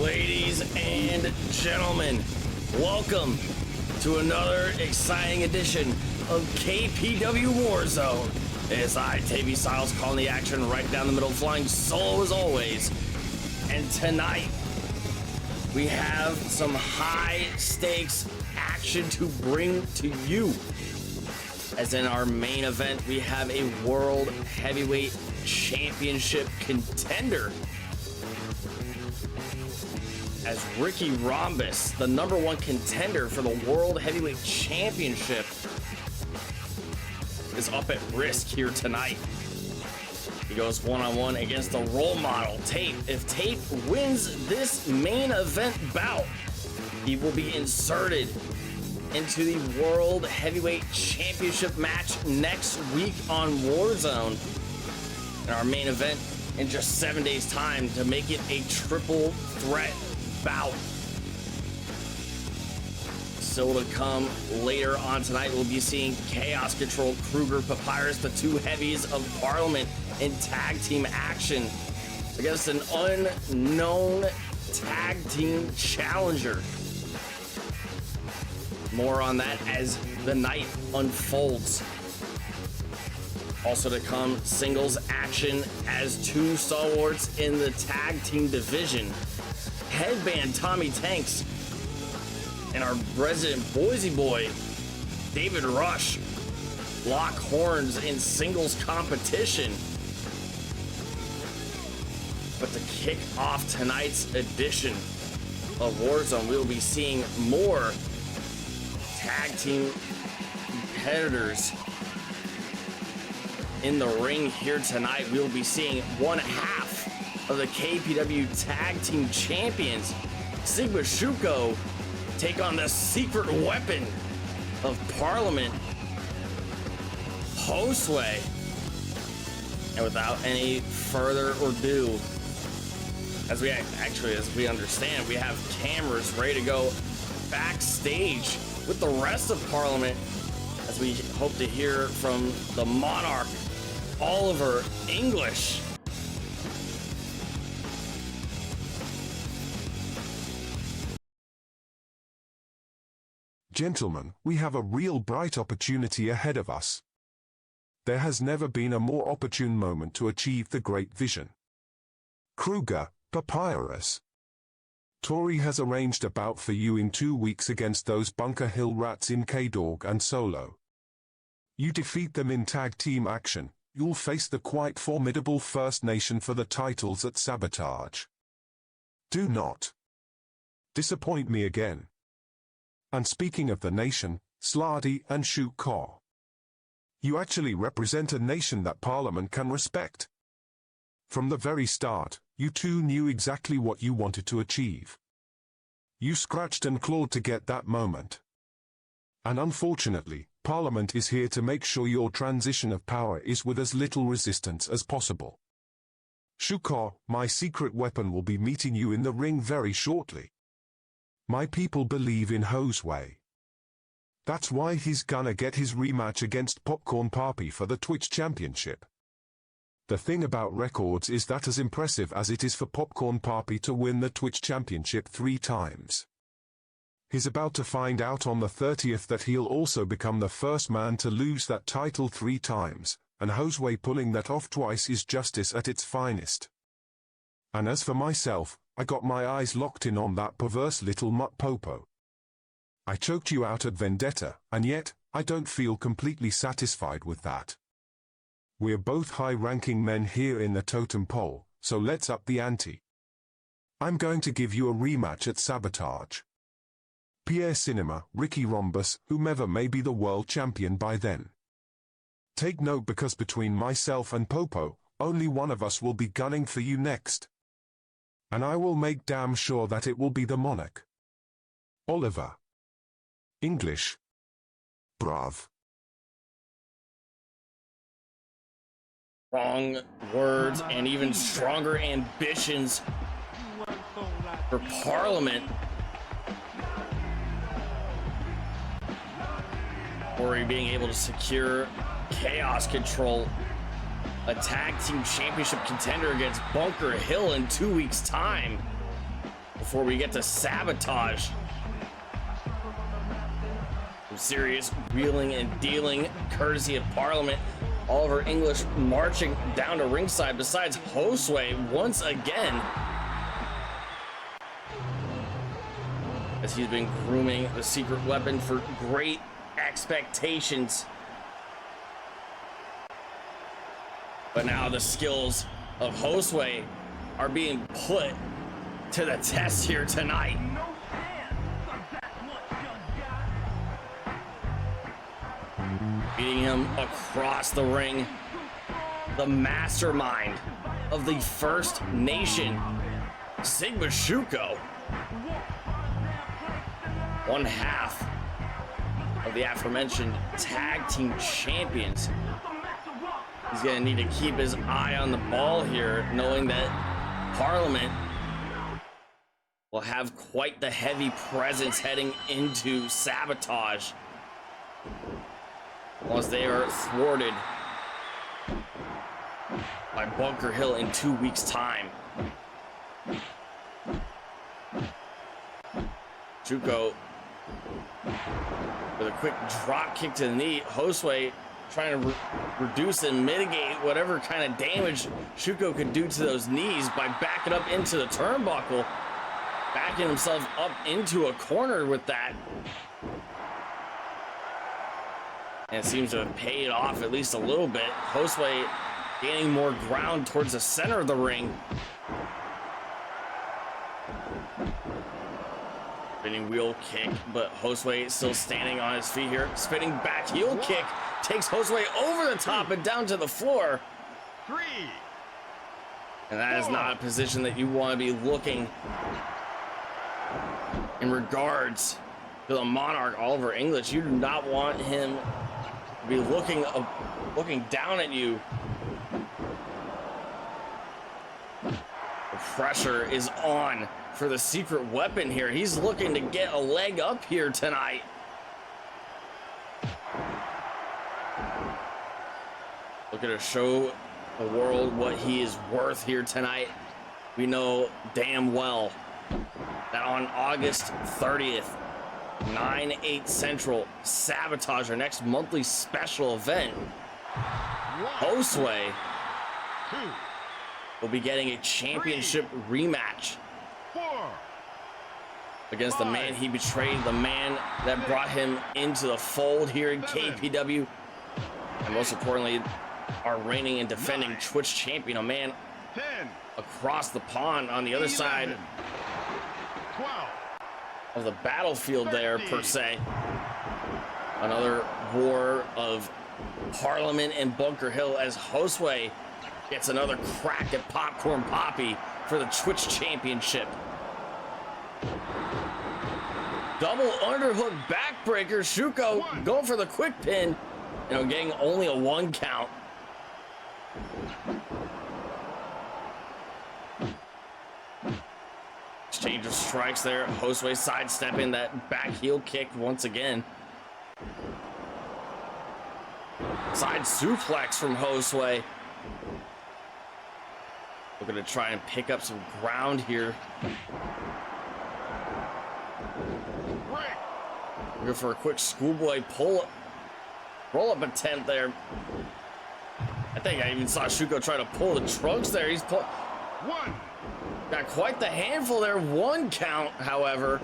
Ladies and gentlemen, welcome to another exciting edition of KPW War Zone. It's I, Tavy Styles, calling the action right down the middle, flying solo as always. And tonight, we have some high-stakes action to bring to you. As in our main event, we have a World Heavyweight Championship contender. As Ricky Rhombus, the #1 contender for the World Heavyweight Championship, is up at risk here tonight. He goes one-on-one against the role model, Tape. If Tape wins this main event bout, he will be inserted into the World Heavyweight Championship match next week on Warzone. And our main event in just 7 days' time to make it a triple threat bout. Still to come later on tonight, we'll be seeing Chaos Control, Kruger, Papyrus, the two heavies of Parliament, in tag team action against an unknown tag team challenger. More on that as the night unfolds. Also to come, singles action as two stalwarts in the tag team division. Headband Tommy Tanks and our resident Boise boy, David Rush, lock horns in singles competition. But to kick off tonight's edition of Warzone, we'll be seeing more tag team competitors in the ring here tonight. We'll be seeing one half of the KPW Tag Team Champions, Sigma Shuko, take on the secret weapon of Parliament, Josue. And without any further ado, as we understand, we have cameras ready to go backstage with the rest of Parliament, as we hope to hear from the Monarch, Oliver English. Gentlemen, we have a real bright opportunity ahead of us. There has never been a more opportune moment to achieve the great vision. Kruger, Papyrus. Tori has arranged a bout for you in 2 weeks against those Bunker Hill rats in K-Dog and Solo. You defeat them in tag team action, you'll face the quite formidable First Nation for the titles at Sabotage. Do not disappoint me again. And speaking of the nation, Slardy and Shoot Caw, you actually represent a nation that Parliament can respect. From the very start, you two knew exactly what you wanted to achieve. You scratched and clawed to get that moment. And unfortunately, Parliament is here to make sure your transition of power is with as little resistance as possible. Shukar, my secret weapon, will be meeting you in the ring very shortly. My people believe in Josue. That's why he's gonna get his rematch against Popcorn Papi for the Twitch Championship. The thing about records is that as impressive as it is for Popcorn Papi to win the Twitch Championship 3 times, he's about to find out on the 30th that he'll also become the first man to lose that title 3 times, and Josue pulling that off twice is justice at its finest. And as for myself, I got my eyes locked in on that perverse little mutt Popo. I choked you out at Vendetta, and yet, I don't feel completely satisfied with that. We're both high-ranking men here in the totem pole, so let's up the ante. I'm going to give you a rematch at Sabotage. Pierre Cinema, Ricky Rhombus, whomever may be the world champion by then. Take note, because between myself and Popo, only one of us will be gunning for you next. And I will make damn sure that it will be the Monarch. Oliver English. Brav. Strong words and even stronger ambitions for Parliament. Corey being able to secure Chaos Control, a tag team championship contender against Bunker Hill in 2 weeks' time. before we get to Sabotage. Some serious wheeling and dealing courtesy of Parliament. Oliver English marching down to ringside besides Josue once again, as he's been grooming the secret weapon for great expectations. But now the skills of Josue are being put to the test here tonight. Beating him across the ring, the mastermind of the First Nation, Sigma Shuko, one half of the aforementioned tag team champions. He's gonna need to keep his eye on the ball here, knowing that Parliament will have quite the heavy presence heading into Sabotage once they are thwarted by Bunker Hill in 2 weeks' time. Shuko with a quick drop kick to the knee. Josue trying to reduce and mitigate whatever kind of damage Shuko could do to those knees by backing up into the turnbuckle, backing himself up into a corner with that. And it seems to have paid off at least a little bit. Josue gaining more ground towards the center of the ring. Spinning wheel kick, but Josue still standing on his feet here. Spinning back heel kick takes Josue over the top and down to the floor. And that is not a position that you want to be looking in regards to the Monarch Oliver English. You do not want him to be looking down at you. The pressure is on for the secret weapon here. He's looking to get a leg up here tonight. Looking to show the world what he is worth here tonight. We know damn well that on August 30th, 9/8 Central, Sabotage, our next monthly special event, Josue will be getting a championship rematch against the man he betrayed, the man that brought him into the fold here in KPW, and most importantly, our reigning and defending Twitch champion, a man across the pond on the other side of the battlefield there, per se. Another war of Parliament and Bunker Hill as Josue gets another crack at Popcorn Poppy for the Twitch championship. Double underhook backbreaker. Shuko going for the quick pin, getting only a 1 count. Exchange of strikes there. Josue sidestepping that back heel kick once again. Side suplex from Josue. Looking to try and pick up some ground here. Looking for a quick schoolboy roll-up attempt there. I think I even saw Shuko try to pull the trunks there. He's got quite the handful there. 1 count, however.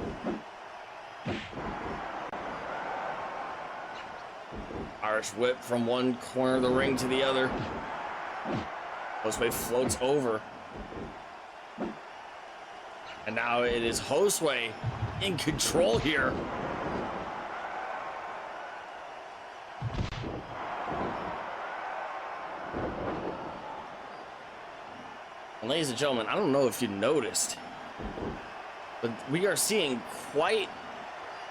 Irish whip from one corner of the ring to the other. Josue floats over. And now it is Josue in control here. And ladies and gentlemen, I don't know if you noticed, but we are seeing quite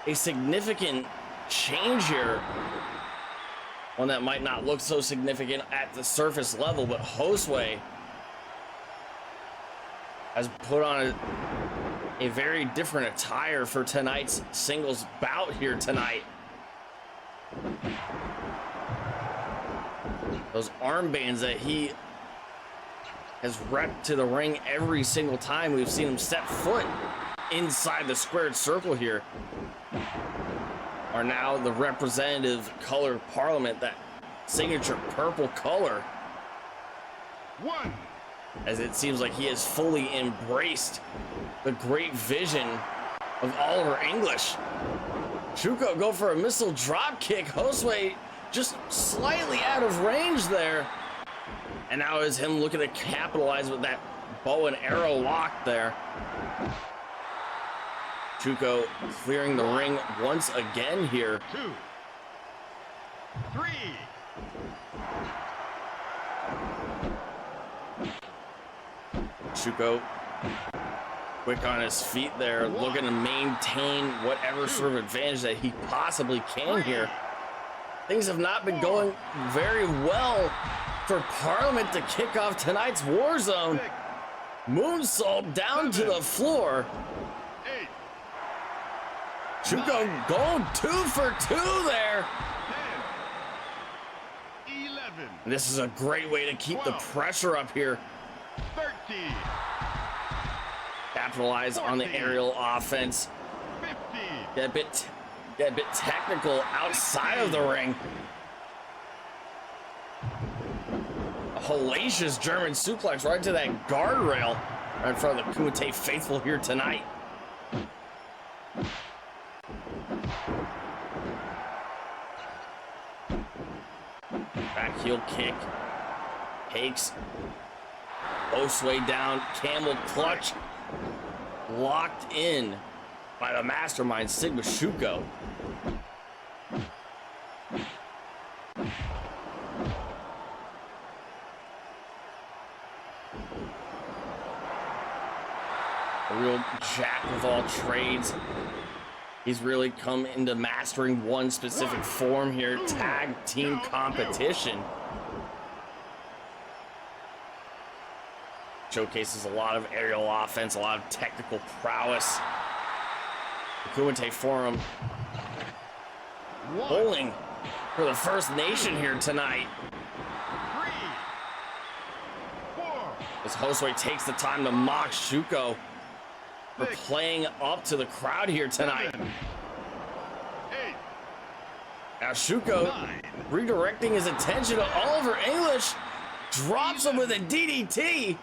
a significant change here. One that might not look so significant at the surface level, but Josue has put on a very different attire for tonight's singles bout here tonight. Those armbands that he has repped to the ring every single time we've seen him step foot inside the squared circle here are now the representative color parliament, that signature purple color. One. As it seems like he has fully embraced the great vision of Oliver English. Shuko go for a missile drop kick. Josue just slightly out of range there. And now is him looking to capitalize with that bow and arrow lock there. Shuko clearing the ring once again here. 2, 3. Shuko quick on his feet there, looking to maintain whatever sort of advantage that he possibly can here. Things have not been going very well for Parliament to kick off tonight's War Zone. Moonsault down to the floor. 8. Shuko going 2 for 2 there. 10. 11. And this is a great way to keep the pressure up here. 13. Capitalize on the aerial offense. 15. Get a bit technical outside of the ring. A hellacious German suplex right to that guardrail right in front of the Kumite faithful here tonight. Back heel kick. Takes Josue down. Camel clutch. Locked in by the mastermind Sigma Shuko. A real jack of all trades. He's really come into mastering one specific form here, tag team competition. Showcases a lot of aerial offense, a lot of technical prowess. The Kumite Forum bowling for the First Nation here tonight. 3, 4. As Josue takes the time to mock Shuko for playing up to the crowd here tonight. 7, 8. Now Shuko redirecting his attention to Oliver English, drops him with a DDT.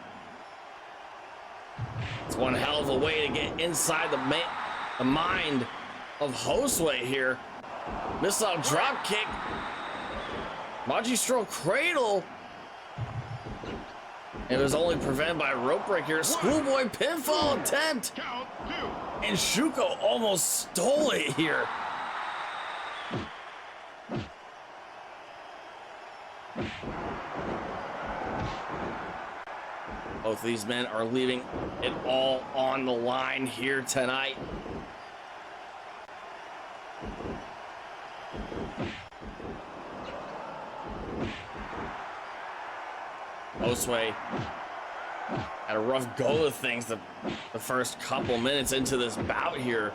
It's one hell of a way to get inside the mind of Josue here. Missile drop kick. Magistral cradle. It was only prevented by a rope break here. Schoolboy pinfall attempt. Count 2. And Shuko almost stole it here. Both of these men are leaving it all on the line here tonight. Josue had a rough go of things the first couple minutes into this bout here.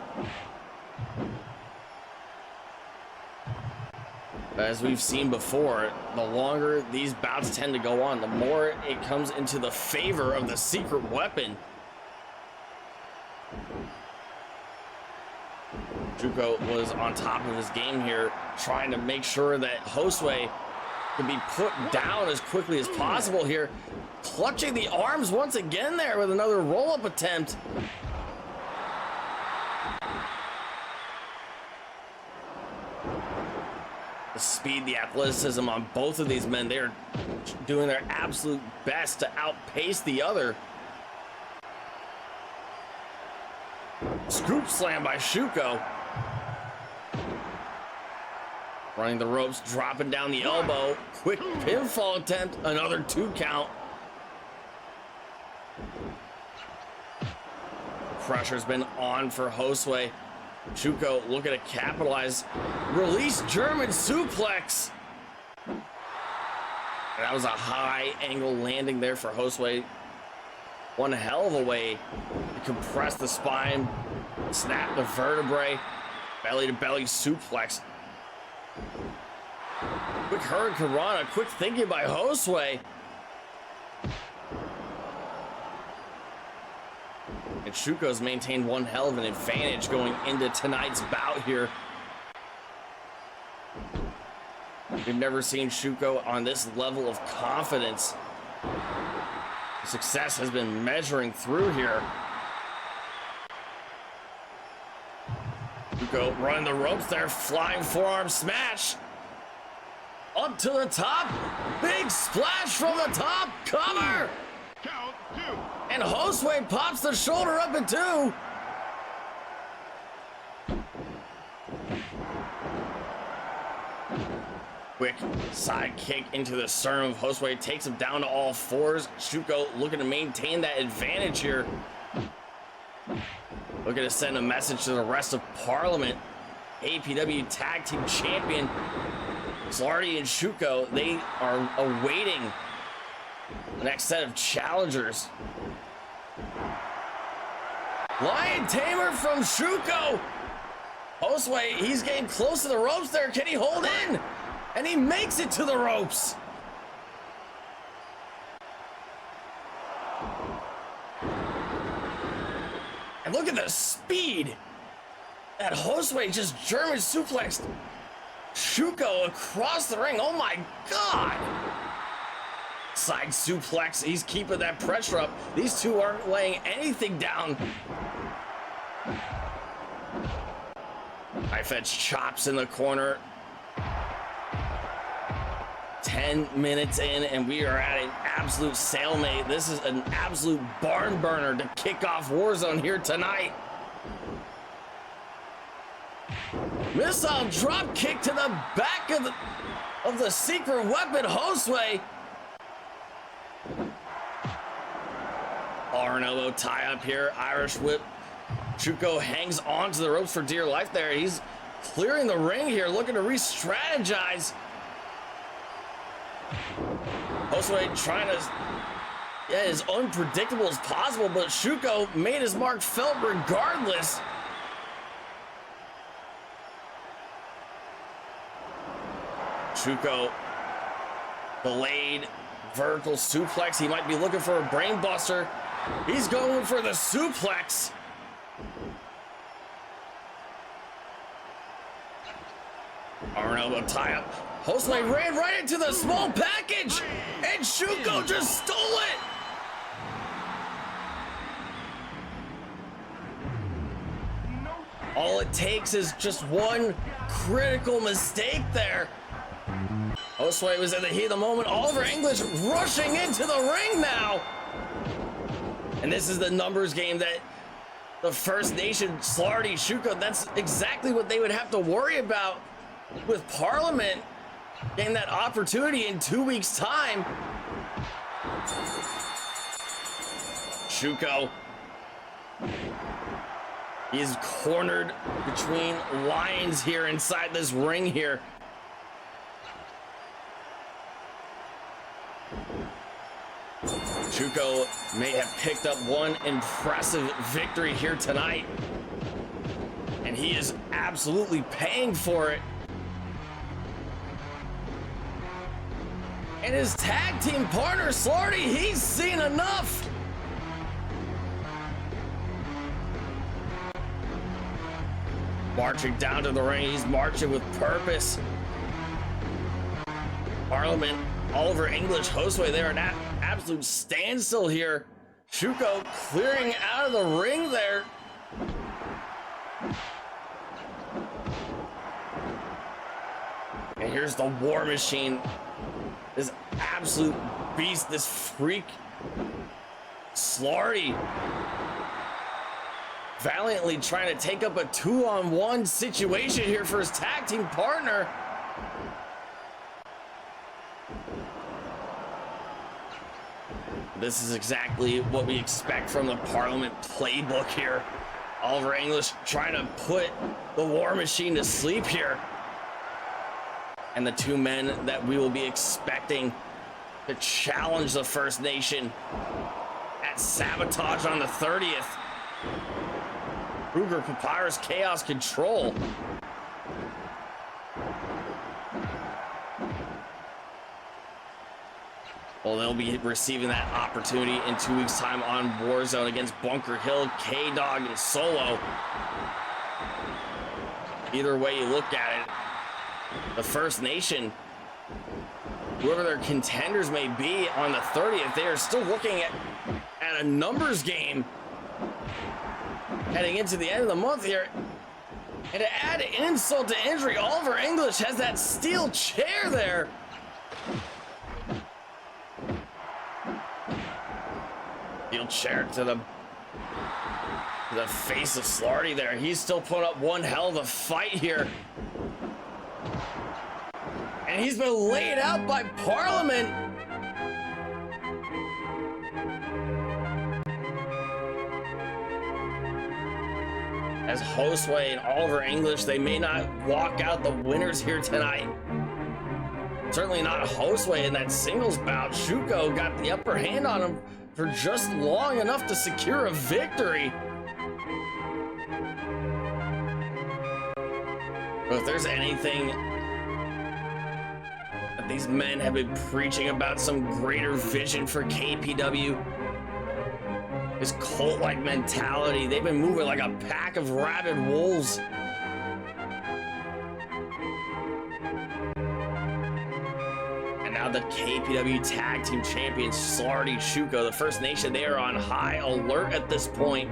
As we've seen before, the longer these bouts tend to go on, the more it comes into the favor of the secret weapon. Shuko was on top of his game here, trying to make sure that Josue can be put down as quickly as possible here. Clutching the arms once again there with another roll-up attempt. The speed, the athleticism on both of these men, they're doing their absolute best to outpace the other. Scoop slam by Shuko. Running the ropes, dropping down the elbow. Quick pinfall attempt, another 2 count. Pressure's been on for Josue. Shuko looking to capitalize. Release German suplex. And that was a high angle landing there for Josue. One hell of a way to compress the spine, snap the vertebrae, belly to belly suplex. Quick hurricanrana, quick thinking by And Shuko's maintained one hell of an advantage going into tonight's bout here. We've never seen Shuko on this level of confidence. Success has been measuring through here. Shuko running the ropes there, flying forearm smash. Up to the top, big splash from the top, cover! Count 2. And Josue pops the shoulder up in 2. Quick side kick into the sternum of Josue, takes him down to all fours. Shuko looking to maintain that advantage here. Looking to send a message to the rest of Parliament. APW Tag Team Champion Slarty and Shuko, they are awaiting the next set of challengers. Lion Tamer from Shuko. Josue, he's getting close to the ropes there. Can he hold in? And he makes it to the ropes. And look at the speed that Josue just German suplexed Shuko across the ring. Oh my God. Side suplex. He's keeping that pressure up. These two aren't laying anything down. Knife edge chops in the corner. 10 minutes in, and we are at an absolute stalemate. This is an absolute barn burner to kick off Warzone here tonight. Missile drop kick to the back of the secret weapon, Josue. Arm elbow tie up here, Irish whip. Shuko hangs on to the ropes for dear life there. He's clearing the ring here, looking to re-strategize. Josue trying to, as unpredictable as possible, but Shuko made his mark felt regardless. Shuko, delayed vertical suplex. He might be looking for a brain buster. He's going for the suplex. Arm elbow tie up. Josue ran right into the small package, and Shuko just stole it. All it takes is just one critical mistake there. Josue was in the heat of the moment. Oliver English rushing into the ring now. And this is the numbers game that the First Nation, Slarty, Shuko, that's exactly what they would have to worry about with Parliament getting that opportunity in 2 weeks' time. Shuko, he's cornered between lions here inside this ring here. Shuko may have picked up one impressive victory here tonight, and he is absolutely paying for it. And his tag team partner, Slarty, he's seen enough. Marching down to the ring, he's marching with purpose. Parliament, Oliver English, Josue, they're at absolute standstill here. Shuko clearing out of the ring there. And here's the War Machine. This absolute beast, this freak, Slarty, valiantly trying to take up a 2-on-1 situation here for his tag team partner. This is exactly what we expect from the Parliament playbook here. Oliver English trying to put the War Machine to sleep here. And the two men that we will be expecting to challenge the First Nation at Sabotage on the 30th. Kruger, Papyrus, Chaos, Control. Well, they'll be receiving that opportunity in 2 weeks' time on Warzone against Bunker Hill, K-Dog, and Solo. Either way you look at it, the First Nation, whoever their contenders may be on the 30th, they are still looking at a numbers game heading into the end of the month here. And to add insult to injury, Oliver English has that steel chair there. Steel chair to the face of Slarty there. He's still putting up one hell of a fight here. And he's been laid out by Parliament. As Josue and Oliver English, they may not walk out the winners here tonight. Certainly not Josue in that singles bout. Shuko got the upper hand on him for just long enough to secure a victory. But if there's anything that these men have been preaching about, some greater vision for KPW, this cult-like mentality. They've been moving like a pack of rabid wolves. And now the KPW Tag Team Champions, Slarty, Shuko, the First Nation, they are on high alert at this point.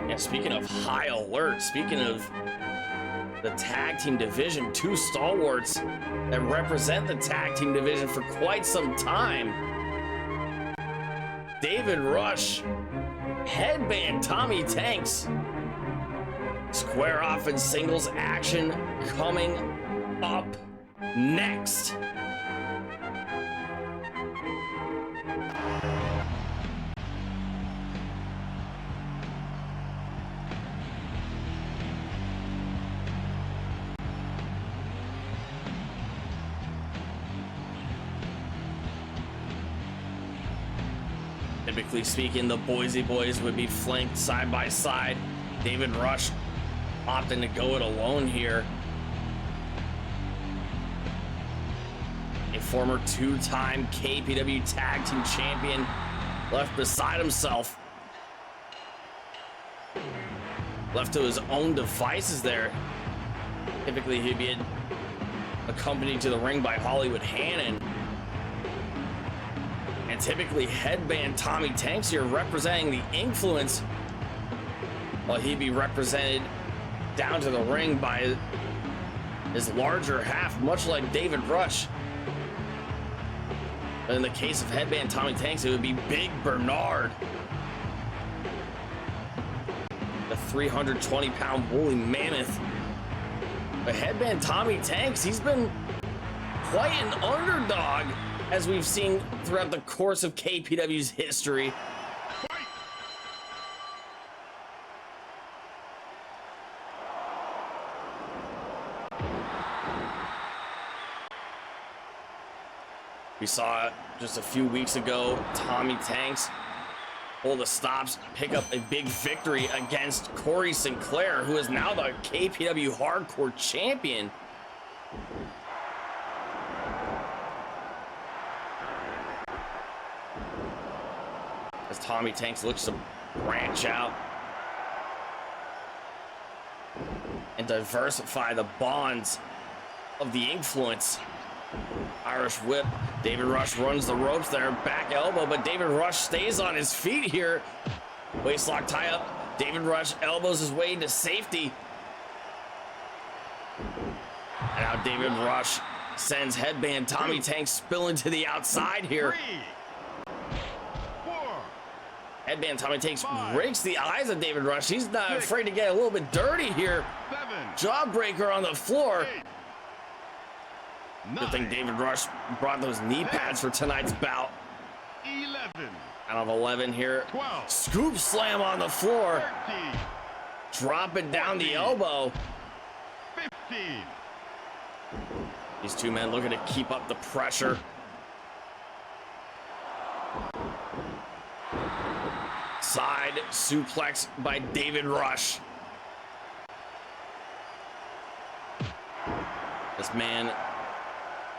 And speaking of high alert, speaking of the tag team division, two stalwarts that represent the tag team division for quite some time. David Rush, Headband Tommy Tanks. Square off in singles action coming up next. Typically speaking, the Boise Boys would be flanked side by side. David Rush opting to go it alone here. A former two-time KPW Tag Team Champion left beside himself. Left to his own devices there. Typically he'd be accompanied to the ring by Hollywood Hannon. And typically Headband Tommy Tanks here representing the Influence, while he'd be represented down to the ring by his larger half, much like David Rush. But in the case of Headband Tommy Tanks, it would be Big Bernard, the 320-pound woolly mammoth. But Headband Tommy Tanks, he's been quite an underdog, as we've seen throughout the course of KPW's history. We saw just a few weeks ago, Tommy Tanks pull the stops, pick up a big victory against Corey Sinclair, who is now the KPW Hardcore Champion. As Tommy Tanks looks to branch out and diversify the bonds of the Influence. Irish whip. David Rush runs the ropes there, back elbow, but David Rush stays on his feet here. Waistlock tie up. David Rush elbows his way into safety. And now David Rush sends Headband Tommy Tanks spilling to the outside here. 3, 4, Headband Tommy Tanks 5, rakes the eyes of David Rush. He's not afraid to get a little bit dirty here. 7, Jawbreaker on the floor. 8, Good thing 9, David Rush brought those knee pads for tonight's bout. 11, Out of 11 here. 12, Scoop slam on the floor. 13, Drop it down the elbow. 15. These two men looking to keep up the pressure. Side suplex by David Rush. This man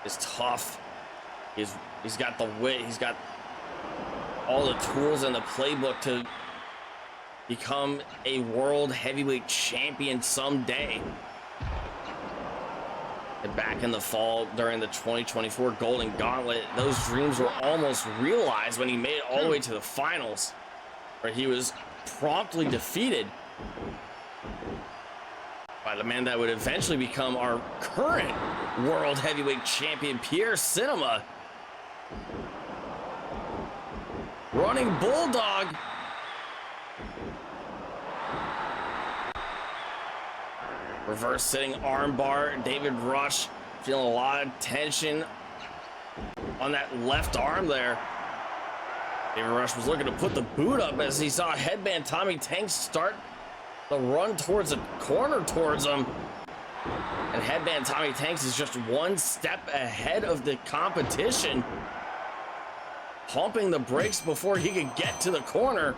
is tough. He's got the wit. He's got all the tools in the playbook to become a world heavyweight champion someday. And back in the fall during the 2024 Golden Gauntlet, those dreams were almost realized when he made it all the way to the finals, where he was promptly defeated by the man that would eventually become our current world heavyweight champion, Pierre Cinema. Running Bulldog. Reverse sitting armbar. David Rush feeling a lot of tension on that left arm there. David Rush was looking to put the boot up as he saw Headband Tommy Tanks start the run towards the corner towards him. And Headband Tommy Tanks is just one step ahead of the competition, pumping the brakes before he could get to the corner.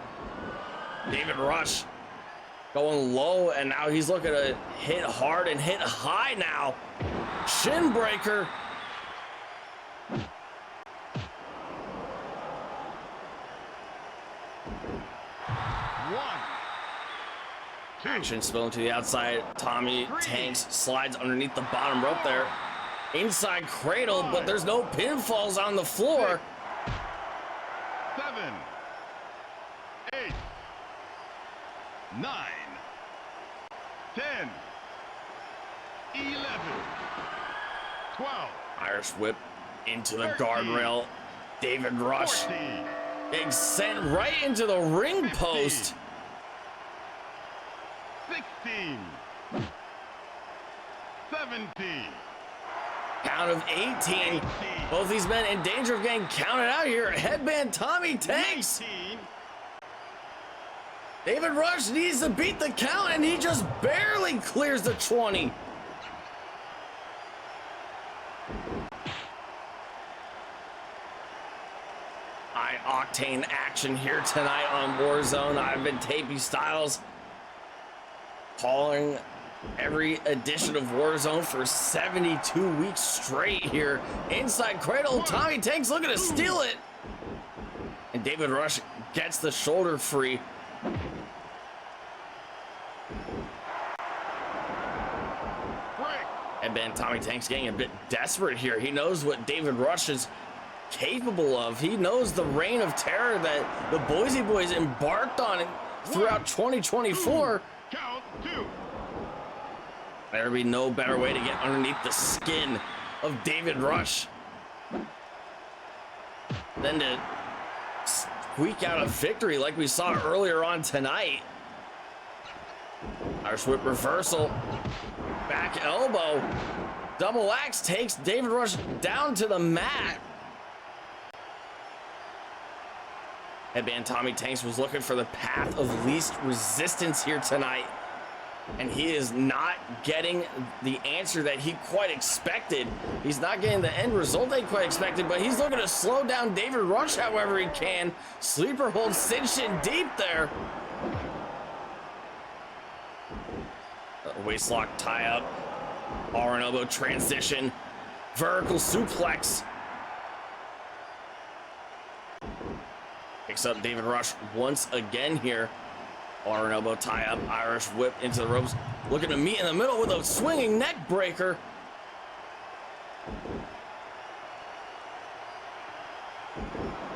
David Rush going low, and now he's looking to hit hard and hit high now. Shin breaker. Action spilling to the outside. Tommy Tanks slides underneath the bottom rope there. Inside cradle, but there's no pinfalls on the floor. 7, 8, 9, 10, 11, 12. Irish whip into the guardrail. David Rush 14, being sent right into the ring post. 16, 17. Count of 18. Both these men in danger of getting counted out here. Headband Tommy Tanks. 19. David Rush needs to beat the count, and he just barely clears the 20. High octane action here tonight on Warzone. I've been Tapey Styles, calling every edition of Warzone for 72 weeks straight here. Inside cradle, Tommy Tanks looking to steal it. And David Rush gets the shoulder free. And Tommy Tanks getting a bit desperate here. He knows what David Rush is capable of. He knows the reign of terror that the Boise Boys embarked on throughout 2024. Count 2. There'd be no better way to get underneath the skin of David Rush than to squeak out a victory like we saw earlier on tonight. Irish whip reversal, back elbow, double axe takes David Rush down to the mat. Headband Tommy Tanks was looking for the path of least resistance here tonight, and he is not getting the answer that he quite expected. He's not getting the end result that he quite expected, but he's looking to slow down David Rush however he can. Sleeper hold cinched in deep there. Waistlock tie up, arm and elbow transition, vertical suplex. Picks up David Rush once again here. Arm and elbow tie up, Irish whip into the ropes. Looking to meet in the middle with a swinging neck breaker.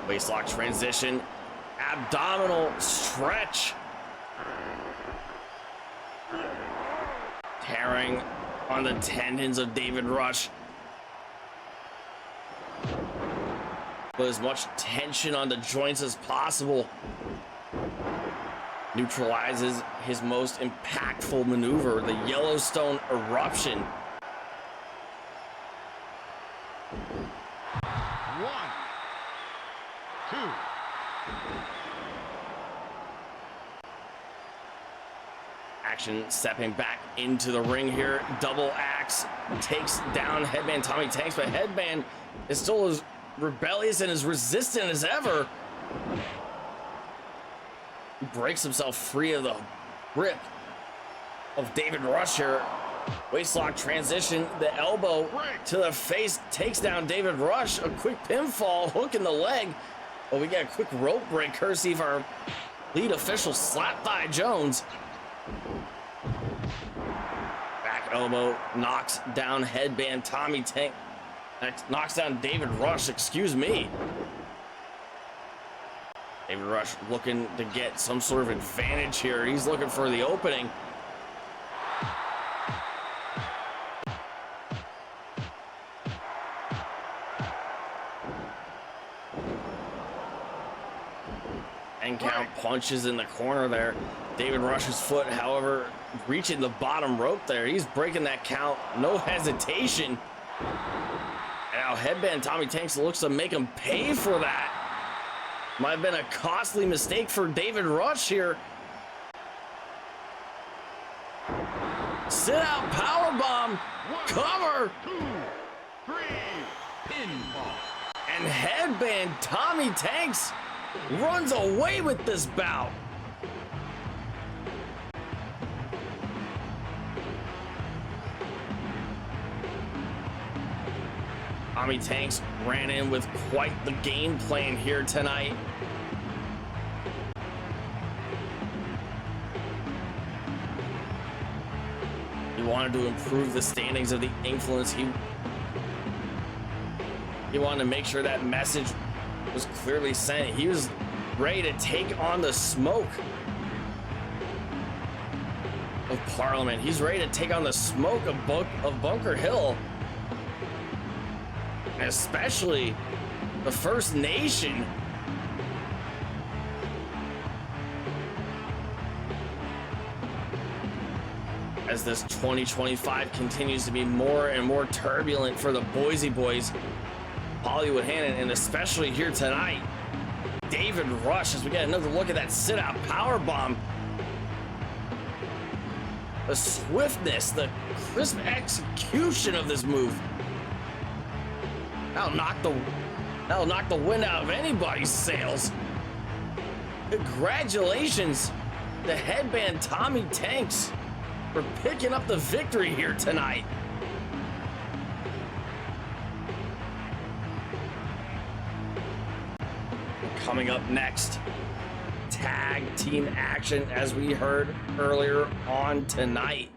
Waistlock transition, abdominal stretch. Tearing on the tendons of David Rush. Put as much tension on the joints as possible. Neutralizes his most impactful maneuver, the Yellowstone eruption. 1, 2. Action stepping back into the ring here. Double axe takes down Headband Tommy Tanks, but Headband is still as rebellious and as resistant as ever. He breaks himself free of the grip of David Rush here. Waistlock transition, the elbow to the face, takes down David Rush. A quick pinfall, hook in the leg. But we get a quick rope break courtesy of our lead official, Slap Thigh Jones. Back elbow knocks down headband Tommy Tank. Knocks down David Rush, excuse me. David Rush looking to get some sort of advantage here. He's looking for the opening. And count punches in the corner there. David Rush's foot, however, reaching the bottom rope there. He's breaking that count, no hesitation. And now headband Tommy Tanks looks to make him pay for that. Might have been a costly mistake for David Rush here. Sit out powerbomb, cover. 2, 3, pinfall. And headband Tommy Tanks runs away with this bout. Tommy Tanks ran in with quite the game plan here tonight. He wanted to improve the standings of the Influence. He wanted to make sure that message was clearly sent. He was ready to take on the smoke of Parliament. He's ready to take on the smoke of Bunker Hill. Especially the First Nation. As this 2025 continues to be more and more turbulent for the Boise Boys, Hollywood Hannon, and especially here tonight, David Rush, as we get another look at that sit-out powerbomb. The swiftness, the crisp execution of this move. That'll knock the wind out of anybody's sails. Congratulations to headband Tommy Tanks for picking up the victory here tonight. Coming up next, tag team action as we heard earlier on tonight.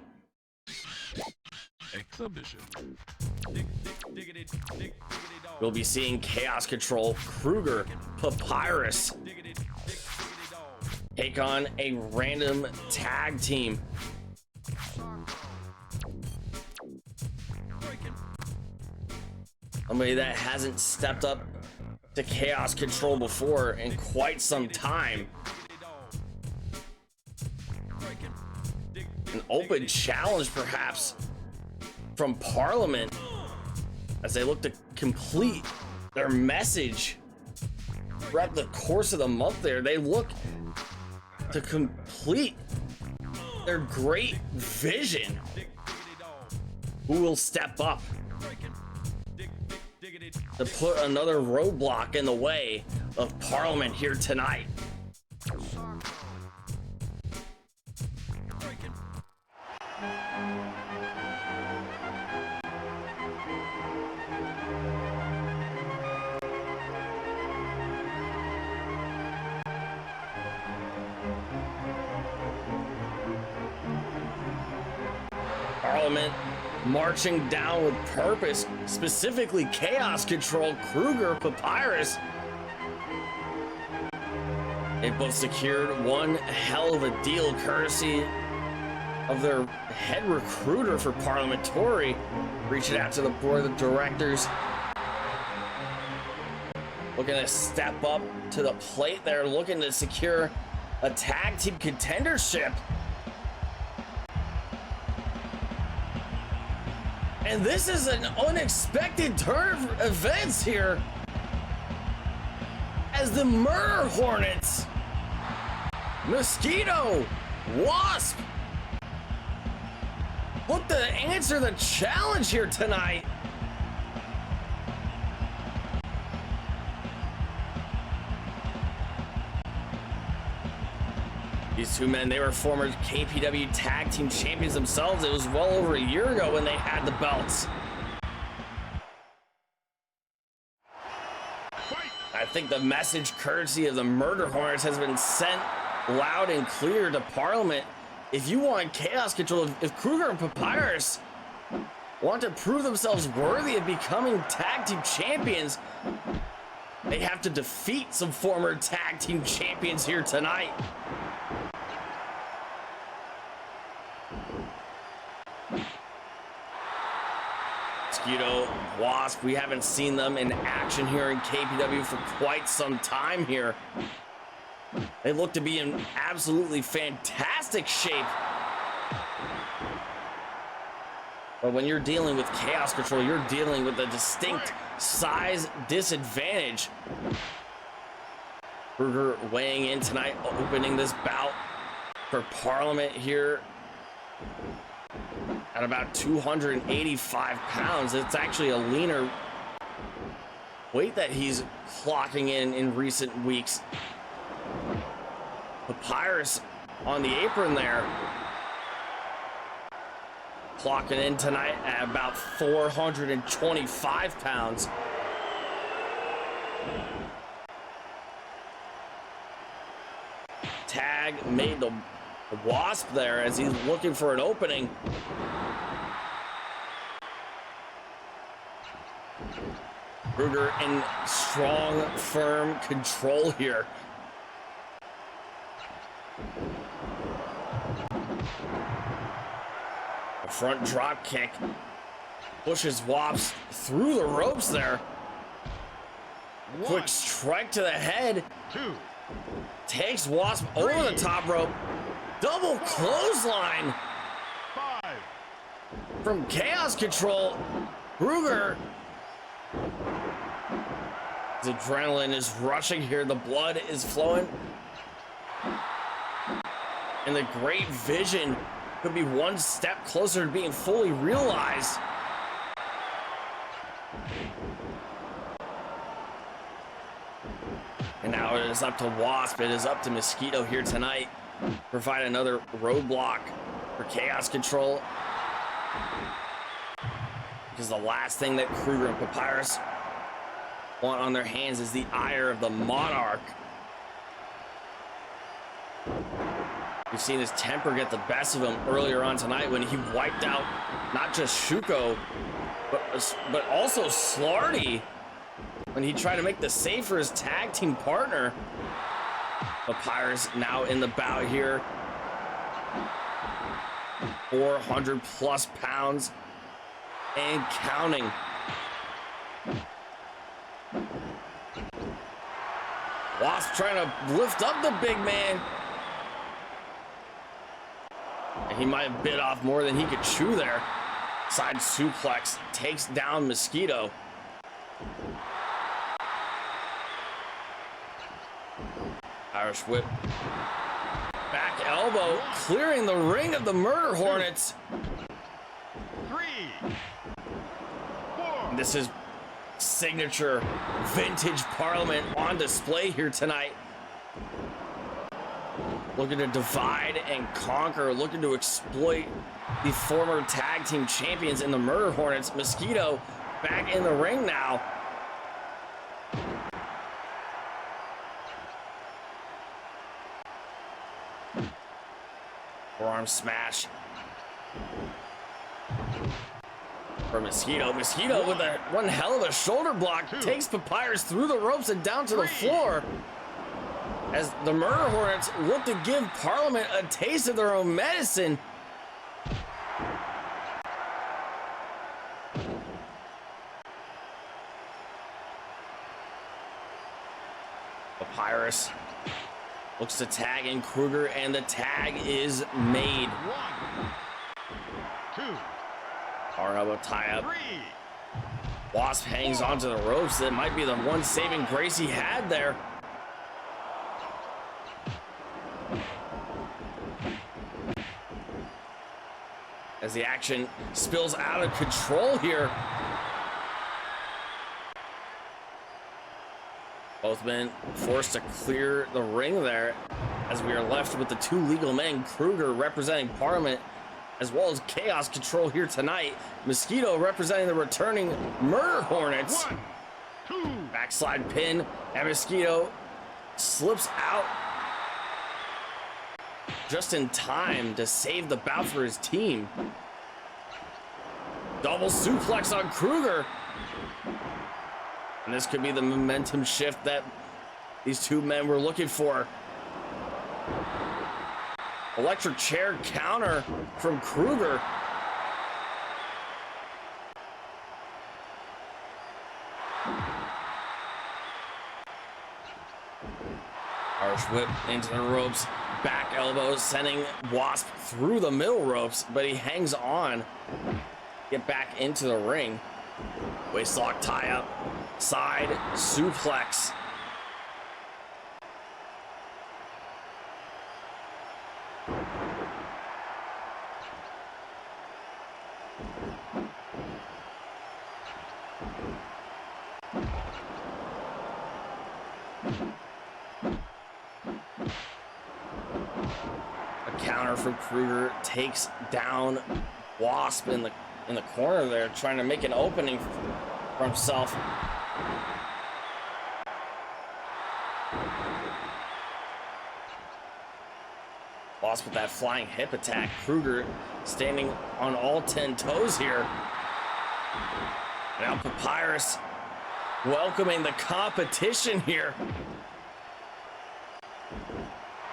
Exhibition. We'll be seeing Chaos Control, Kruger, Papyrus take on a random tag team. Somebody that hasn't stepped up to Chaos Control before in quite some time. An open challenge, perhaps, from Parliament as they look to complete their message throughout the course of the month there. They look to complete their great vision. Who will step up to put another roadblock in the way of Parliament here tonight? Parliament marching down with purpose, specifically Chaos Control, Kruger, Papyrus. They both secured one hell of a deal courtesy of their head recruiter for Parliament, Tory, reaching out to the board of directors. Looking to step up to the plate there, looking to secure a tag team contendership. And this is an unexpected turn of events here, as the Murder Hornets, Mosquito, Wasp, look to answer the challenge here tonight. These two men, they were former KPW Tag Team Champions themselves. It was well over a year ago when they had the belts. I think the message courtesy of the Murder Hornets has been sent loud and clear to Parliament. If you want chaos control, if Kruger and Papyrus want to prove themselves worthy of becoming tag team champions, they have to defeat some former tag team champions here tonight. Mosquito, Wasp, we haven't seen them in action here in KPW for quite some time here. They look to be in absolutely fantastic shape. But when you're dealing with chaos control, you're dealing with a distinct size disadvantage. Kruger weighing in tonight, opening this bout for Parliament here at about 285 pounds. It's actually a leaner weight that he's clocking in recent weeks. Papyrus on the apron there, clocking in tonight at about 425 pounds. Tag made the Wasp there as he's looking for an opening. Kruger in strong, firm control here. A front drop kick pushes Wasp through the ropes there. Quick strike to the head. Takes Wasp over the top rope. Double clothesline from Chaos Control. Kruger. His adrenaline is rushing here. The blood is flowing. And the great vision could be one step closer to being fully realized. And now it is up to Wasp. It is up to Mosquito here tonight. Provide another roadblock for Chaos Control. Because the last thing that Kruger and Papyrus want on their hands is the ire of the Monarch. We've seen his temper get the best of him earlier on tonight when he wiped out not just Shuko, but also Slarty when he tried to make the save for his tag team partner. Papyrus now in the bout here. 400 plus pounds and counting. Wasp trying to lift up the big man. And he might have bit off more than he could chew there. Side suplex takes down Mosquito. Irish whip. Back elbow, clearing the ring of the Murder Hornets. 3, 4. This is signature vintage Parliament on display here tonight. Looking to divide and conquer, looking to exploit the former tag team champions in the Murder Hornets. Mosquito back in the ring now. Forearm smash for Mosquito. Mosquito with one hell of a shoulder block takes Papyrus through the ropes and down to the floor as the Murder Hornets look to give Parliament a taste of their own medicine. Papyrus looks to tag in Kruger, and the tag is made. 1, 2, Power elbow tie up. 3. Wasp hangs onto the ropes. That might be the one saving grace he had there. As the action spills out of control here. Both men forced to clear the ring there. as we are left with the two legal men, Kruger representing Parliament, as well as Chaos Control here tonight. Mosquito representing the returning Murder Hornets. 1, 2. Backslide pin, and Mosquito slips out just in time to save the bout for his team. Double suplex on Kruger. And this could be the momentum shift that these two men were looking for. Electric chair counter from Kruger. Harsh whip into the ropes. Back elbows sending Wasp through the middle ropes, but he hangs on. Get back into the ring. Waistlock tie up. Side suplex. A counter from Kruger takes down Wasp in the corner there, trying to make an opening for himself. Wasp with that flying hip attack. Kruger standing on all 10 toes here. Now Papyrus welcoming the competition here.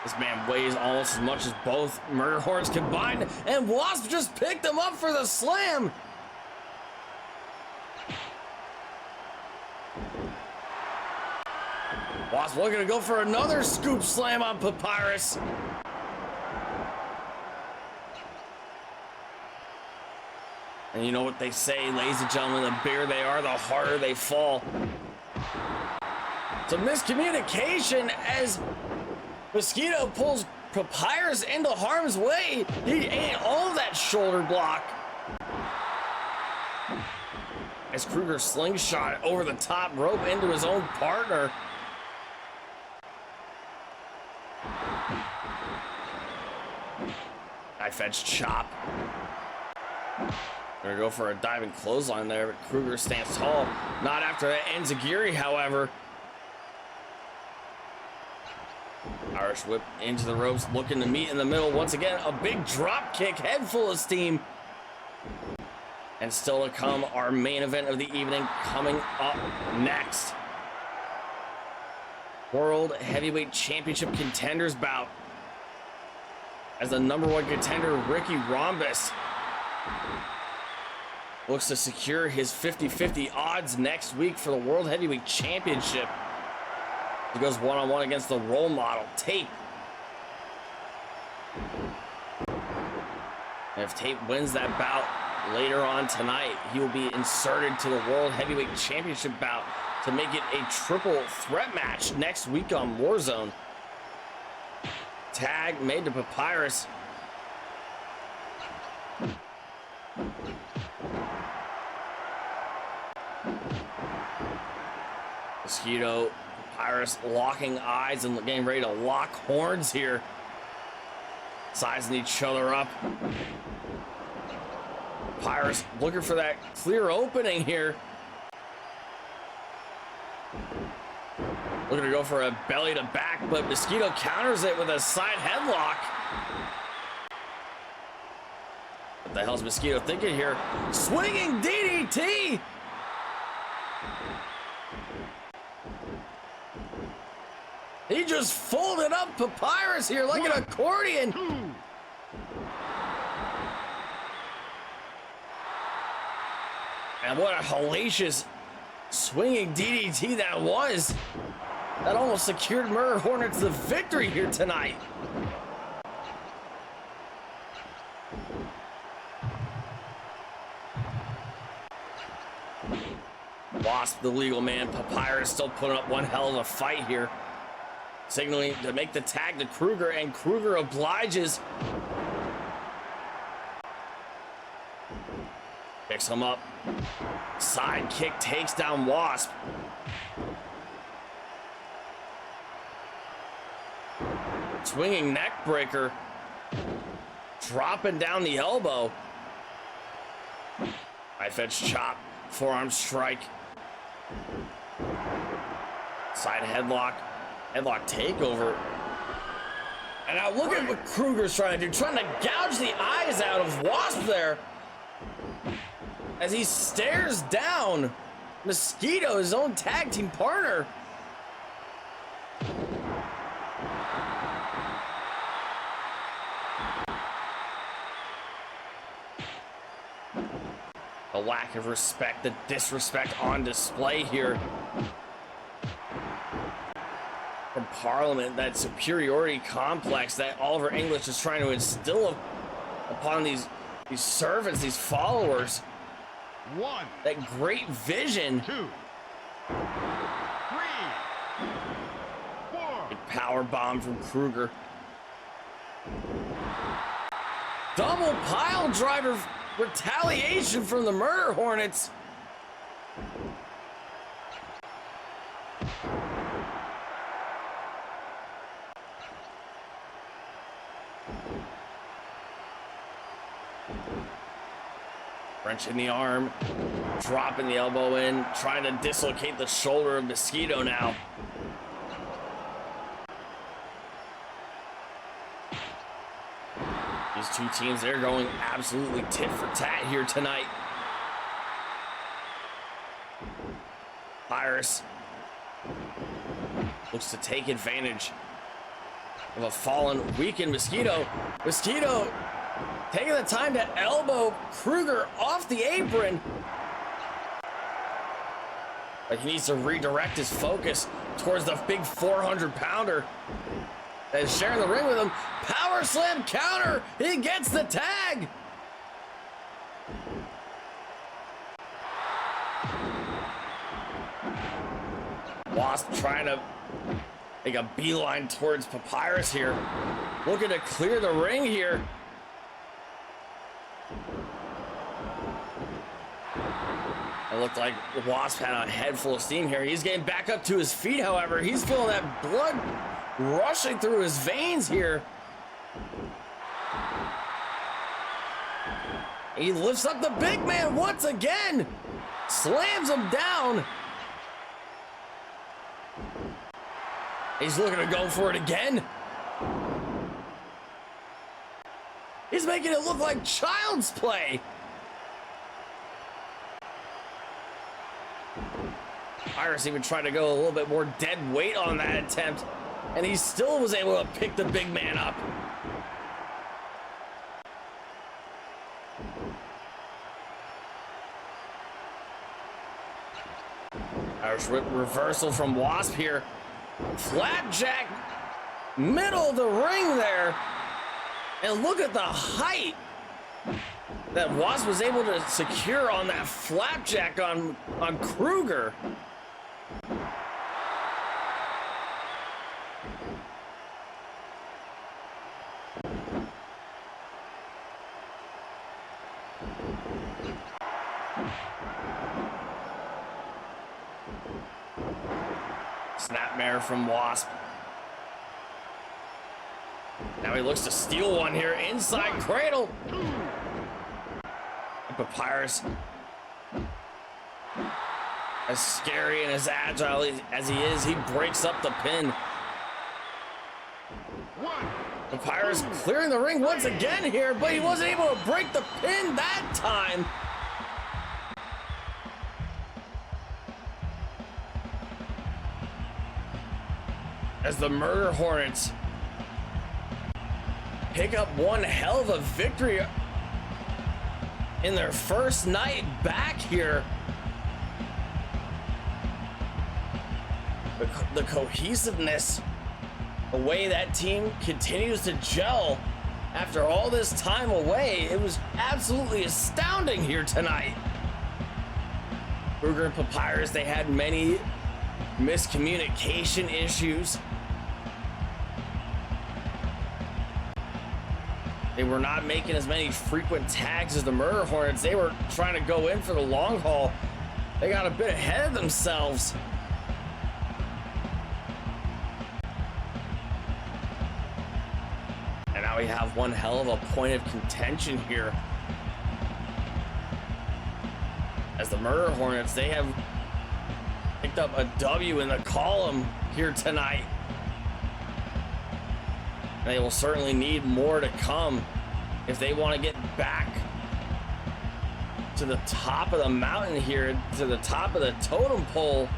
This man weighs almost as much as both Murder Hornets combined, and Wasp just picked him up for the slam. Wasp looking to go for another scoop slam on Papyrus. And you know what they say, ladies and gentlemen, the bigger they are, the harder they fall. It's a miscommunication as Mosquito pulls Papyrus into harm's way. He ate all of that shoulder block. As Kruger slingshot over the top rope into his own partner. Knife edge chop. Gonna go for a diving clothesline there, but Kruger stands tall. Not after that enziguri, however. Irish whip into the ropes, looking to meet in the middle. Once again, a big drop kick, head full of steam. And still to come, our main event of the evening coming up next. World Heavyweight Championship Contenders bout. As the #1 contender, Ricky Rhombus, looks to secure his 50-50 odds next week for the World Heavyweight Championship. He goes one-on-one against the role model, Tape. And if Tape wins that bout later on tonight, he will be inserted to the World Heavyweight Championship bout to make it a triple threat match next week on War Zone. Tag made to Papyrus. Mosquito, Papyrus locking eyes and getting ready to lock horns here. Sizing each other up. Papyrus looking for that clear opening here. Looking to go for a belly to back, but Mosquito counters it with a side headlock. What the hell's Mosquito thinking here? Swinging DDT! He just folded up Papyrus here like an accordion. 2. And what a hellacious swinging DDT that was. That almost secured Murder Hornets the victory here tonight. Wasp, the legal man. Papyrus still putting up one hell of a fight here. Signaling to make the tag to Kruger, and Kruger obliges. Picks him up. Side kick takes down Wasp. Swinging neck breaker. Dropping down the elbow. Knife edge chop. Forearm strike. Side headlock. Headlock takeover. And now look at what Kruger's trying to do. Trying to gouge the eyes out of Wasp there. As he stares down Mosquito, his own tag team partner. The lack of respect, the disrespect on display here from Parliament, that superiority complex that Oliver English is trying to instill upon these servants, these followers. 1, That great vision. 2, 3, 4. Big power bomb from Kruger. Double pile driver retaliation from the Murder Hornets. Wrenching the arm, dropping the elbow in, trying to dislocate the shoulder of Mosquito now. These two teams, they're going absolutely tit for tat here tonight. Pyrus looks to take advantage of a fallen, weakened Mosquito. Mosquito taking the time to elbow Kruger off the apron. But he needs to redirect his focus towards the big 400-pounder that is sharing the ring with him. Power slam counter. He gets the tag. Wasp trying to make a beeline towards Papyrus here. Looking to clear the ring here. It looked like Wasp had a head full of steam here. He's getting back up to his feet, however. He's feeling that blood rushing through his veins here. He lifts up the big man once again. Slams him down. He's looking to go for it again. He's making it look like child's play. Iris even tried to go a little bit more dead weight on that attempt, and he still was able to pick the big man up. Irish whip reversal from Wasp here. Flapjack, middle of the ring there. And look at the height that Wasp was able to secure on that flapjack on Kruger. Snapmare from Wasp. Now he looks to steal one here inside cradle. Papyrus, as scary and as agile as he is, he breaks up the pin. Papyrus clearing the ring once again here, but he wasn't able to break the pin that time. As the Murder Hornets pick up one hell of a victory in their first night back here. The cohesiveness, the way that team continues to gel after all this time away, it was absolutely astounding here tonight. Kruger and Papyrus, they had many miscommunication issues. They were not making as many frequent tags as the Murder Hornets. They were trying to go in for the long haul. They got a bit ahead of themselves. we have one hell of a point of contention here. As the Murder Hornets, they have picked up a W in the column here tonight. They will certainly need more to come if they want to get back to the top of the mountain here, to the top of the totem pole.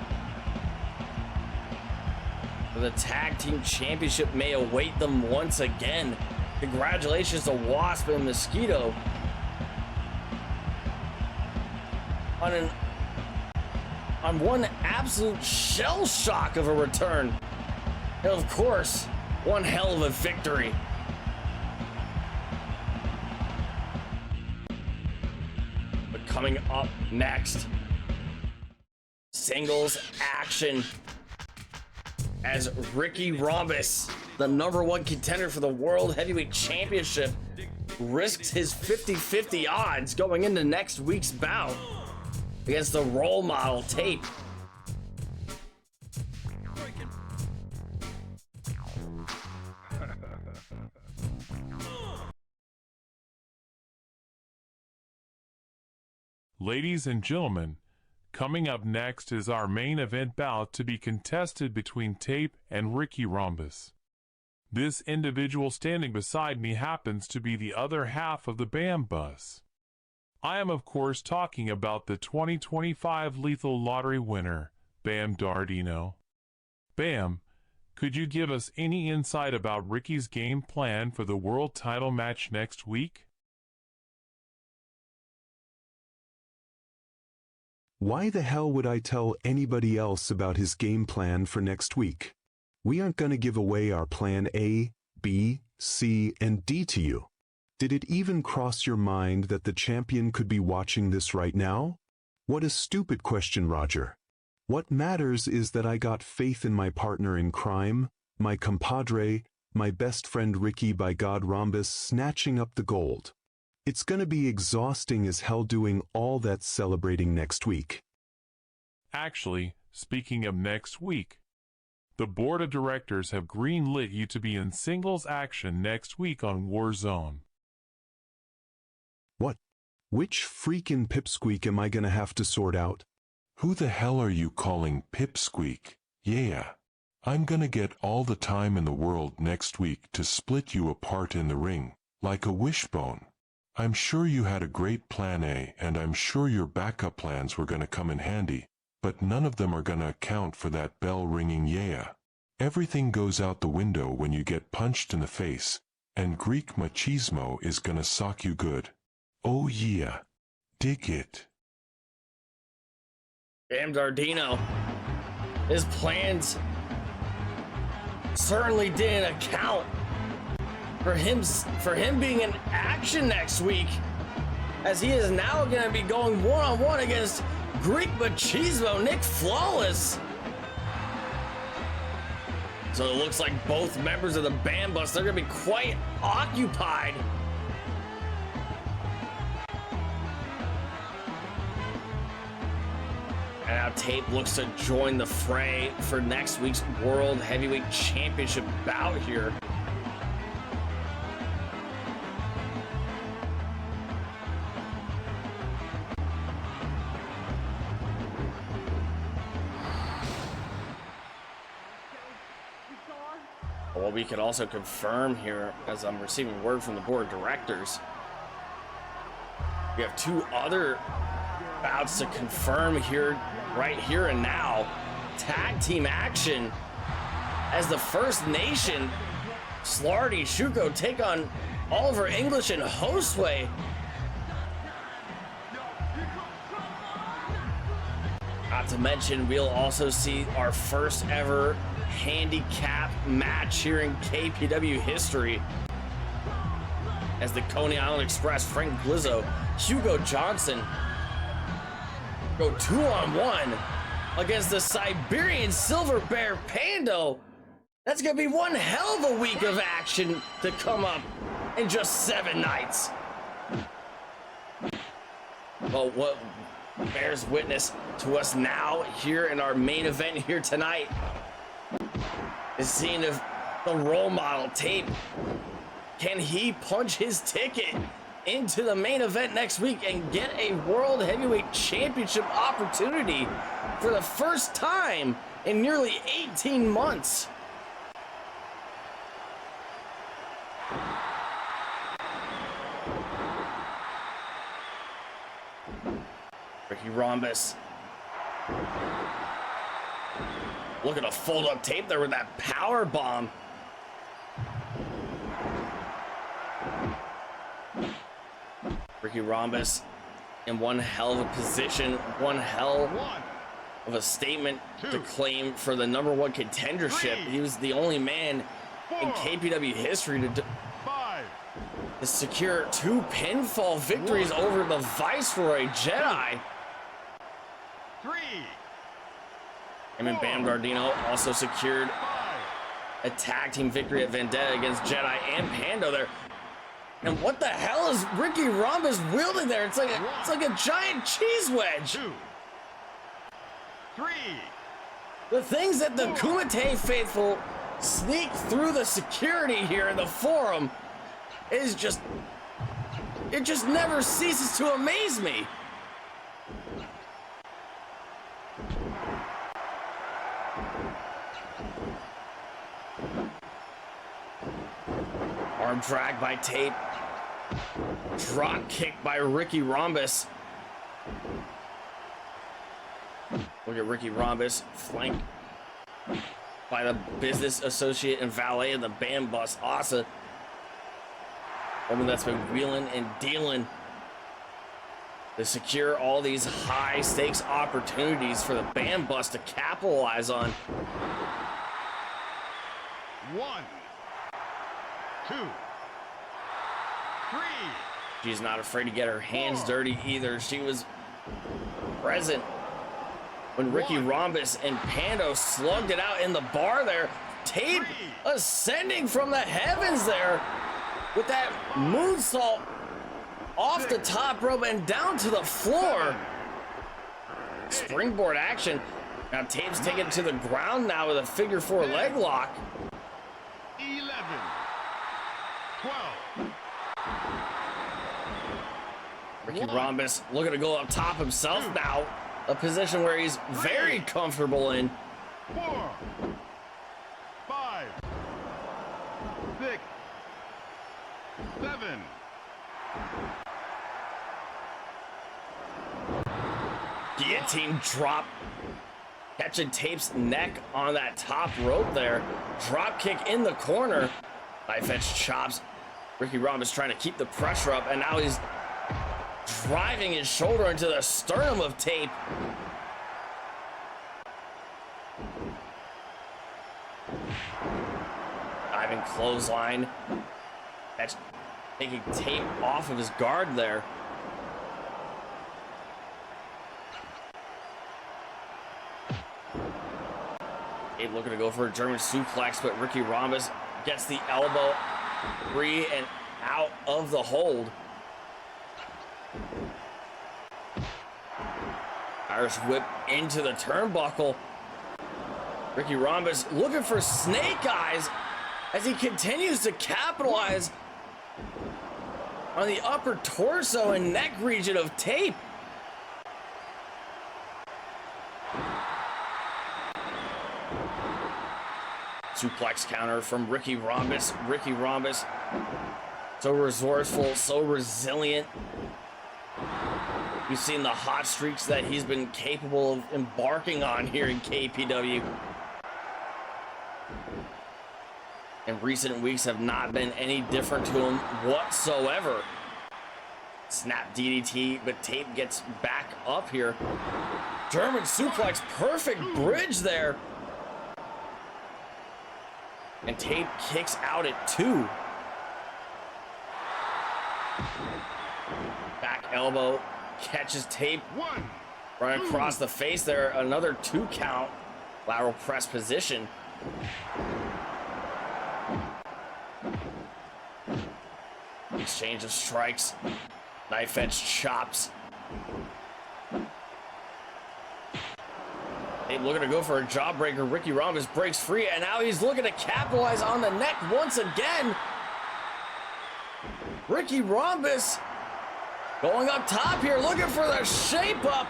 The tag team championship may await them once again. Congratulations to Wasp and Mosquito on one absolute shell shock of a return. And of course, one hell of a victory. But coming up next, singles action as Ricky Rhombus, the #1 contender for the World Heavyweight Championship, risks his 50-50 odds going into next week's bout against the role model Tape. Ladies and gentlemen, coming up next is our main event bout to be contested between Tape and Ricky Rhombus. This individual standing beside me happens to be the other half of the BAM bus. I am of course talking about the 2025 Lethal Lottery winner, Bam Dardino. Bam, could you give us any insight about Ricky's game plan for the world title match next week? Why the hell would I tell anybody else about his game plan for next week? We aren't going to give away our plan A, B, C, and D to you. Did it even cross your mind that the champion could be watching this right now? What a stupid question, Roger. What matters is that I got faith in my partner in crime, my compadre, my best friend Ricky by God Rhombus snatching up the gold. It's going to be exhausting as hell doing all that celebrating next week. Actually, speaking of next week, the board of directors have greenlit you to be in singles action next week on War Zone. What? Which freaking pipsqueak am I going to have to sort out? Who the hell are you calling pipsqueak? Yeah. I'm gonna get all the time in the world next week to split you apart in the ring, like a wishbone. I'm sure you had a great plan A, and I'm sure your backup plans were gonna come in handy, but none of them are gonna account for that bell ringing yeah. Everything goes out the window when you get punched in the face, and Greek machismo is gonna sock you good. Oh yeah. Dig it. Bam Dardino, his plans certainly didn't account for him being in action next week, as he is now going to be going one-on-one against Greek Machismo, Nick Flawless. So it looks like both members of the Bam Bus, they're going to be quite occupied. And now Tape looks to join the fray for next week's World Heavyweight Championship bout here. Well, we could also confirm here, as I'm receiving word from the board of directors, we have two other bouts to confirm here, right here and now. Tag team action as the First Nation, Slarty Shuko, take on Oliver English and Hostway. Not to mention, we'll also see our first ever handicap match here in KPW history, as the Coney Island Express, Frank Glizzo, Hugo Johnson go 2-on-1 against the Siberian Silver Bear Pando. That's gonna be one hell of a week of action to come up in just 7 nights. Well, what bears witness to us now here in our main event here tonight is seeing if the role model Tape Can he punch his ticket into the main event next week and get a World Heavyweight Championship opportunity for the first time in nearly 18 months? Ricky Rhombus. Look at a fold-up tape there with that power bomb. Ricky Rhombus in one hell of a position, one hell of a statement to claim for the #1 contendership. He was the only man in KPW history to secure 2 pinfall victories over the Viceroy Jedi. Him and Bam Gardino also secured a tag team victory at Vendetta against Jedi and Pando there. And what the hell is Ricky Rhombus wielding there? It's like a giant cheese wedge. 2, 3. The things that the Kumite faithful sneak through the security here in the forum is just, it just never ceases to amaze me. Arm drag by Tape. Drop kick by Ricky Rhombus. Look at Ricky Rhombus flanked by the business associate and valet of the Bam Bus, Asa. Woman that's been wheeling and dealing to secure all these high stakes opportunities for the Bam Bus to capitalize on. 1, 2, 3. She's not afraid to get her hands dirty either. She was present when Ricky Rhombus and Pando slugged it out in the bar there. Tape ascending from the heavens there with that moonsault off the top rope and down to the floor. Springboard action. Now Tape's taken to the ground now with a figure 4 leg lock. 11, 12. Ricky Rhombus looking to go up top himself now. A position where he's very comfortable in. 4, 5, 6, 7. Guillotine drop. Catching Tape's neck on that top rope there. Drop kick in the corner. Knife edge chops. Ricky Rhombus trying to keep the pressure up, and now he's driving his shoulder into the sternum of Tape. Diving clothesline. That's taking Tape off of his guard there. Tape looking to go for a German suplex, but Ricky Rhombus gets the elbow free and out of the hold. Irish whip into the turnbuckle. Ricky Rhombus looking for snake eyes as he continues to capitalize on the upper torso and neck region of Tape. Suplex counter from Ricky Rhombus. Ricky Rhombus, so resourceful, so resilient. We've seen the hot streaks that he's been capable of embarking on here in KPW. And recent weeks have not been any different to him whatsoever. Snap DDT, but Tape gets back up here. German suplex, perfect bridge there. And Tape kicks out at 2. Back elbow, catches Tape right across the face there. Another 2 count. Lateral press position. Exchange of strikes. Knife edge chops. Tape looking to go for a jawbreaker. Ricky Rhombus breaks free, and now he's looking to capitalize on the neck once again. Ricky Rhombus going up top here, looking for the shape up.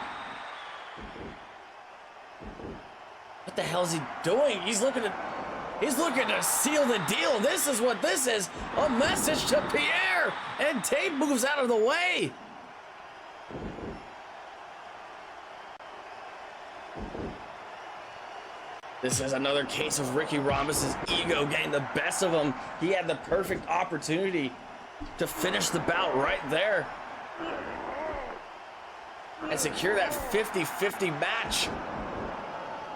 What the hell is he doing? He's looking to seal the deal. This is what this is. A message to Pierre. And Tate moves out of the way. This is another case of Ricky Rhombus' ego getting the best of him. He had the perfect opportunity to finish the bout right there and secure that 50-50 match.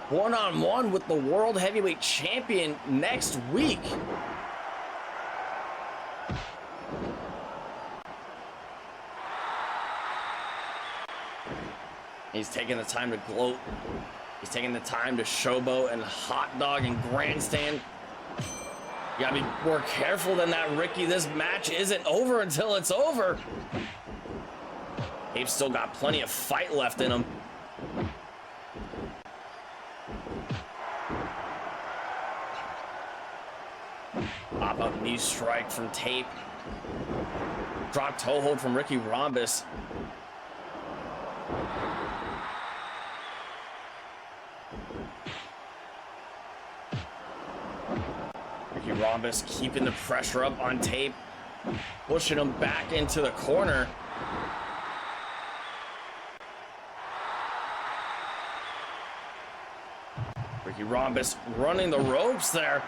One-on-one with the World Heavyweight Champion next week. He's taking the time to gloat. He's taking the time to showboat and hot dog and grandstand. You gotta be more careful than that, Ricky. This match isn't over until it's over. They've still got plenty of fight left in him. Pop-up knee strike from Tape. Drop toe hold from Ricky Rhombus. Ricky Rhombus keeping the pressure up on Tape, pushing him back into the corner. Ricky Rhombus running the ropes there.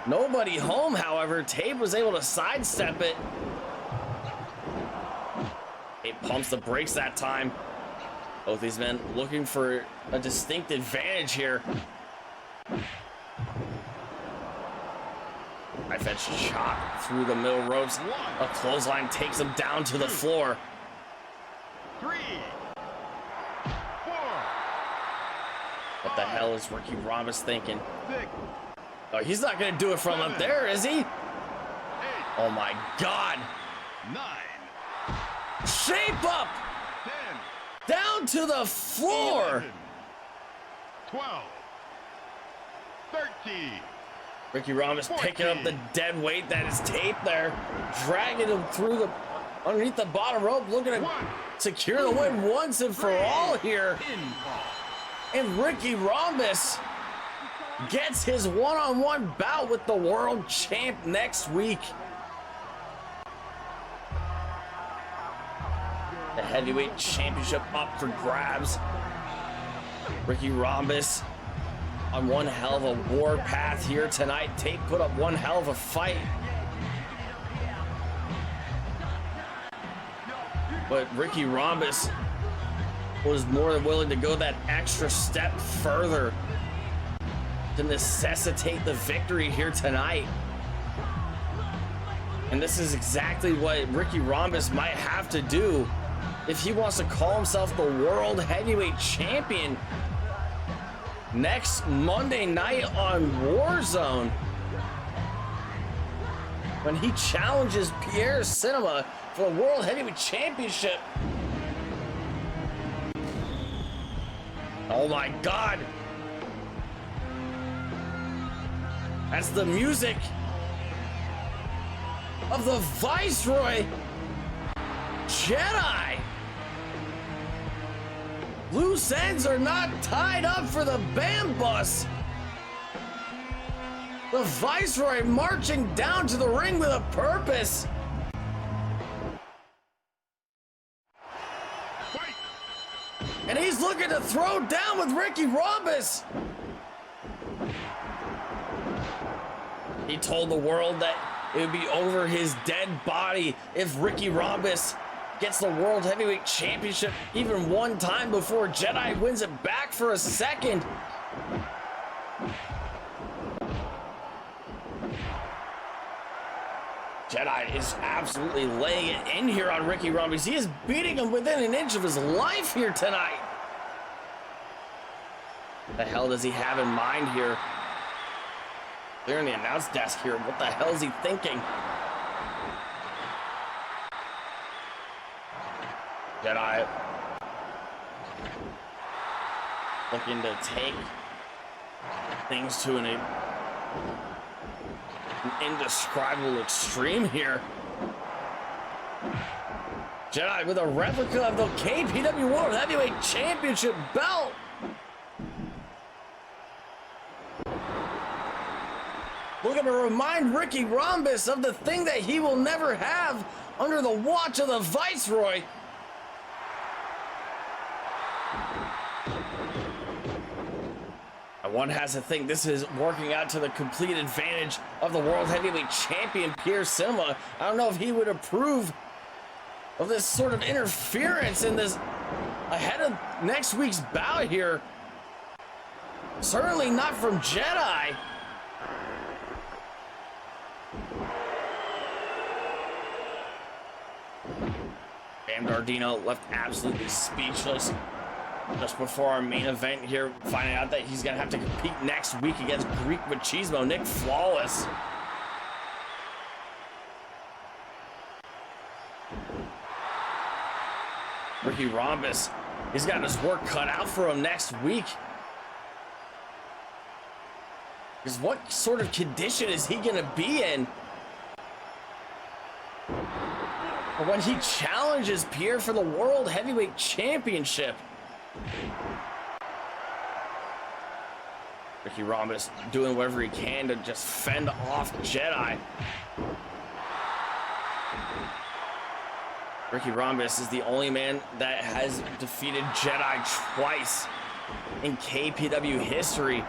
Nobody home, however. Tape was able to sidestep it. Tape pumps the brakes that time. Both these men looking for a distinct advantage here. Knife edge chop through the middle ropes. A clothesline takes him down to the floor. 3, 4, What the hell is Ricky Rhombus thinking? 6, Oh, he's not going to do it from up there, is he? 8, Oh my God. 9, Shape up! 10, Down to the floor! 11, 12, 13. Ricky Rhombus picking up the dead weight that is Tape there, dragging him through the underneath the bottom rope, looking to secure the win once and for all here. And Ricky Rhombus gets his one-on-one bout with the world champ next week. The heavyweight championship up for grabs. Ricky Rhombus on one hell of a war path here tonight. Tate put up one hell of a fight. But Ricky Rhombus was more than willing to go that extra step further to necessitate the victory here tonight. And this is exactly what Ricky Rhombus might have to do if he wants to call himself the World Heavyweight Champion next Monday night on War Zone, when he challenges Pierre Cinema for the World Heavyweight Championship. Oh my God. That's the music of the Viceroy Jedi. Loose ends are not tied up for the BAM bus. The Viceroy marching down to the ring with a purpose. And he's looking to throw down with Ricky Rhombus. He told the world that it would be over his dead body if Ricky Rhombus gets the World Heavyweight Championship even one time before Jedi wins it back for a second. Jedi is absolutely laying it in here on Ricky Rhombus. He is beating him within an inch of his life here tonight. The hell does he have in mind here? Clearing the announce desk here. What the hell is he thinking? Jedi looking to take things to an indescribable extreme here. Jedi with a replica of the KPW War Heavyweight Championship belt. Looking to remind Ricky Rhombus of the thing that he will never have under the watch of the Viceroy. And one has to think this is working out to the complete advantage of the World Heavyweight Champion Pierre Cinema. I don't know if he would approve of this sort of interference in this ahead of next week's bout here. Certainly not from Jedi. Bam Dardino left absolutely speechless just before our main event here, finding out that he's gonna have to compete next week against Greek Machismo, Nick Flawless. Ricky Rhombus, he's got his work cut out for him next week. Because what sort of condition is he gonna be in when he challenges Pierre for the World Heavyweight Championship? Ricky Rhombus doing whatever he can to just fend off Jedi. Ricky Rhombus is the only man that has defeated Jedi twice in KPW history.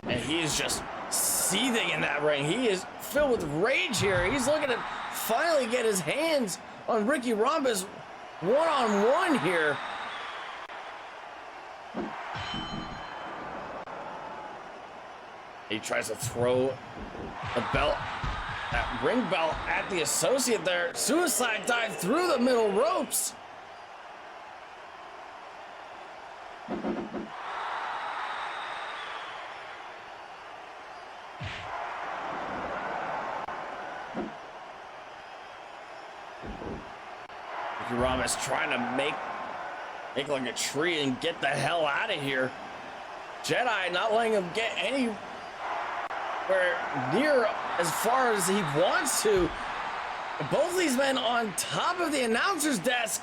And he is just seething in that ring. He is filled with rage here. He's looking to finally get his hands on Ricky Rhombus one-on-one here. He tries to throw a belt, that ring belt, at the associate there. Suicide dive through the middle ropes. Ricky Rhombus trying to make like a tree and get the hell out of here. Jedi not letting him get anywhere near as far as he wants to. Both these men on top of the announcer's desk.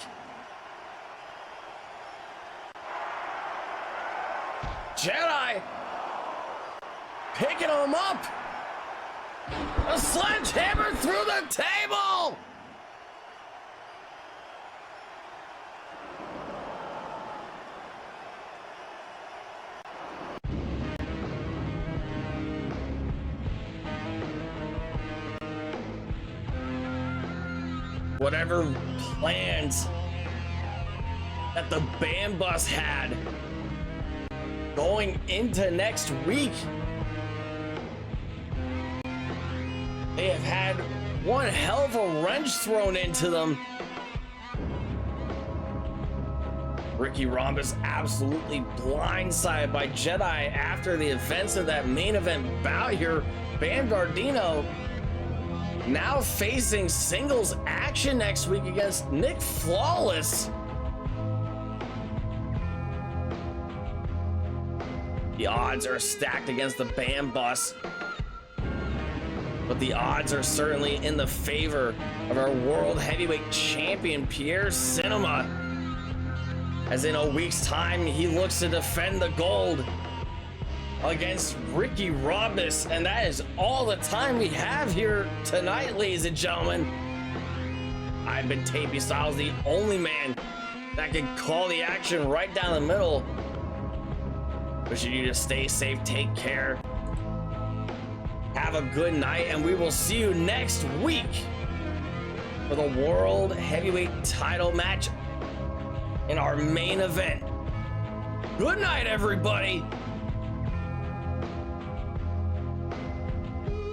Jedi picking him up. A sledgehammer through the table. Whatever plans that the Bam Bus had going into next week, they have had one hell of a wrench thrown into them. Ricky Rhombus absolutely blindsided by Jedi after the events of that main event bout here. Bam Dardino now facing singles action next week against Nick Flawless. The odds are stacked against the Bam Bus, but the odds are certainly in the favor of our World Heavyweight Champion Pierre Cinema, as in a week's time he looks to defend the gold against Ricky Rhombus. And that is all the time we have here tonight, ladies and gentlemen. I've been Tapey Styles, the only man that can call the action right down the middle. Wishing you to stay safe, take care, have a good night, and we will see you next week for the World Heavyweight title match in our main event. Good night, everybody.